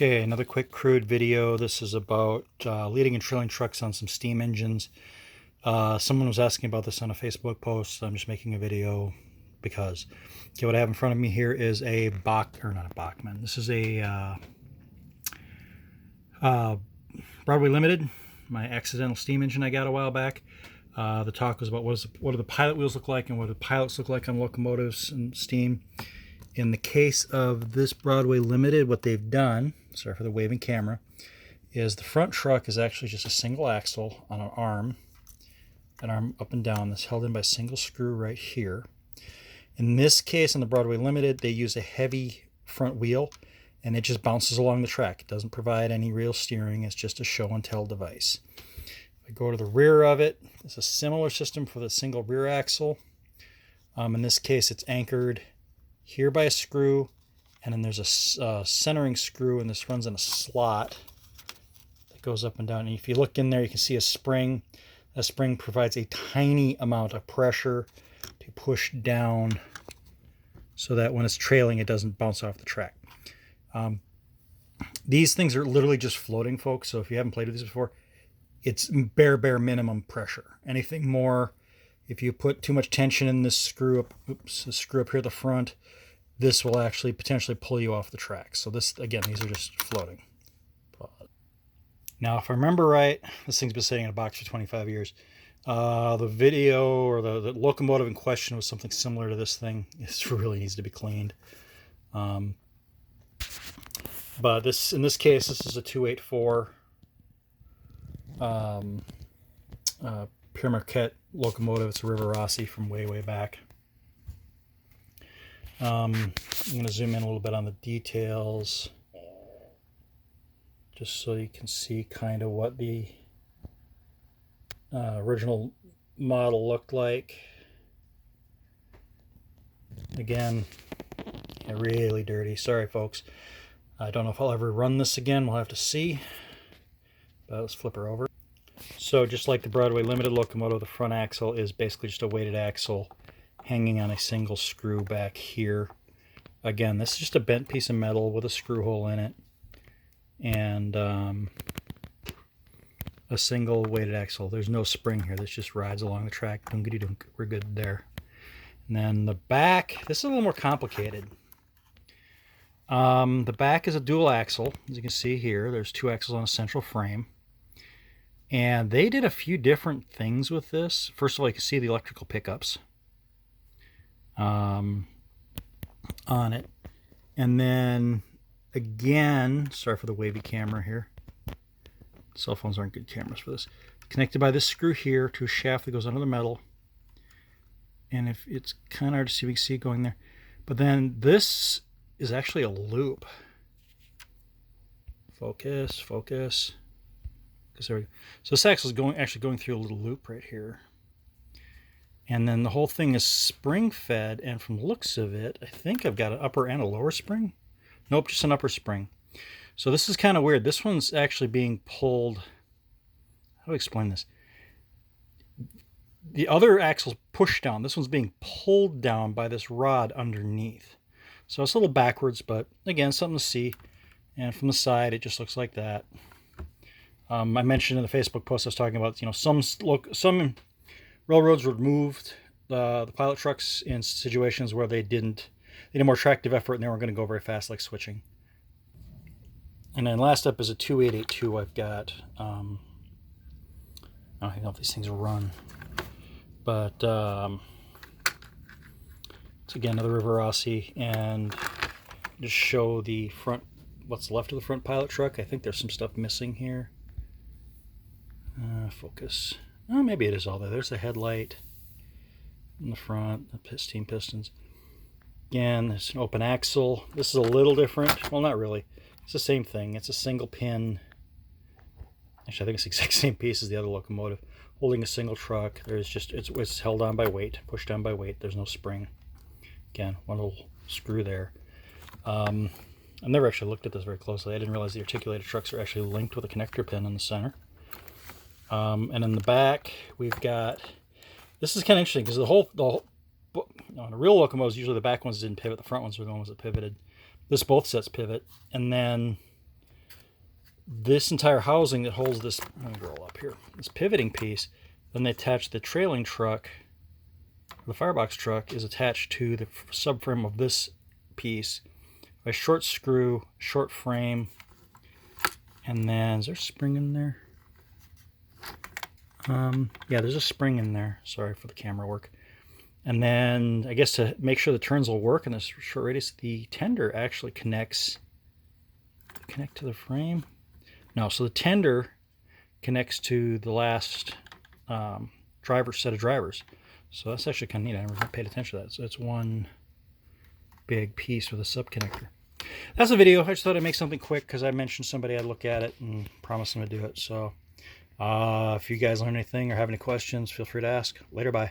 Okay, another quick crude video. This is about leading and trailing trucks on some steam engines. Someone was asking about this on a Facebook post. So I'm just making a video because. Okay, what I have in front of me here is a not a Bachmann. This is a Broadway Limited, my accidental steam engine I got a while back. The talk was about what do the pilot wheels look like and what do pilots look like on locomotives and steam. In the case of this Broadway Limited, what they've done, sorry for the waving camera, is the front truck is actually just a single axle on an arm up and down that's held in by a single screw right here. In this case, on the Broadway Limited, they use a heavy front wheel and it just bounces along the track. It doesn't provide any real steering. It's just a show and tell device. If I go to the rear of it, it's a similar system for the single rear axle. In this case, it's anchored here by a screw, and then there's a centering screw, and this runs in a slot that goes up and down. And if you look in there, you can see a spring. That spring provides a tiny amount of pressure to push down so that when it's trailing, it doesn't bounce off the track. These things are literally just floating, folks. So if you haven't played with these before, it's bare minimum pressure. Anything more, if you put too much tension in this screw up, the screw up here at the front, this will actually potentially pull you off the track. So this, again, these are just floating. Now, if I remember right, this thing's been sitting in a box for 25 years. The video or the locomotive in question was something similar to this thing. This really needs to be cleaned. But this, in this case, this is a 284 Pure Marquette locomotive. It's a River Rossi from way back. I'm going to zoom in a little bit on the details just so you can see kind of what the original model looked like. Again, really dirty. Sorry, folks. I don't know if I'll ever run this again. We'll have to see. But let's flip her over. So just like the Broadway Limited locomotive, the front axle is basically just a weighted axle hanging on a single screw back here. Again, this is just a bent piece of metal with a screw hole in it and a single weighted axle. There's no spring here. This just rides along the track. Dunkity dunk. We're good there. And then the back, this is a little more complicated. The back is a dual axle. As you can see here, there's two axles on a central frame. And they did a few different things with this. First of all, you can see the electrical pickups on it. And then again, sorry for the wavy camera here. Cell phones aren't good cameras for this. Connected by this screw here to a shaft that goes under the metal. And if it's kind of hard to see, we can see it going there. But then this is actually a loop. Focus. There we go. So this axle is actually going through a little loop right here. And then the whole thing is spring fed, and from the looks of it, I think I've got an upper and a lower spring. Nope, just an upper spring. So this is kind of weird. This one's actually being pulled. How do I explain this? The other axle's pushed down. This one's being pulled down by this rod underneath. So it's a little backwards, but again, something to see. And from the side, it just looks like that. I mentioned in the Facebook post I was talking about, some railroads removed the pilot trucks in situations where they needed more tractive effort and they weren't going to go very fast, like switching. And then last up is a 2882 I've got. I don't know if these things will run, but it's again another River Rossi, and just show the front, what's left of the front pilot truck. I think there's some stuff missing here. Focus. Oh, maybe it is all there. There's the headlight in the front, the steam pistons. Again, it's an open axle. This is a little different. Well, not really. It's the same thing. It's a single pin. Actually, I think it's the exact same piece as the other locomotive. Holding a single truck. There's just it's held on by weight, pushed down by weight. There's no spring. Again, one little screw there. I've never actually looked at this very closely. I didn't realize the articulated trucks are actually linked with a connector pin in the center. And in the back, we've got, this is kind of interesting because the whole on a real locomotives, usually the back ones didn't pivot, the front ones were the ones that pivoted. This both sets pivot, and then this entire housing that holds this, I'm gonna roll up here, this pivoting piece, then they attach the trailing truck, the Firebox truck is attached to the subframe of this piece, a short screw, short frame, and then, is there a spring in there? Yeah, there's a spring in there. Sorry for the camera work. And then, I guess to make sure the turns will work in this short radius, the tender actually connect to the frame. No, so the tender connects to the last set of drivers. So that's actually kind of neat. I never paid attention to that. So it's one big piece with a sub-connector. That's the video. I just thought I'd make something quick because I mentioned somebody I'd look at it and promised them to do it. So if you guys learn anything or have any questions, feel free to ask. Later, bye.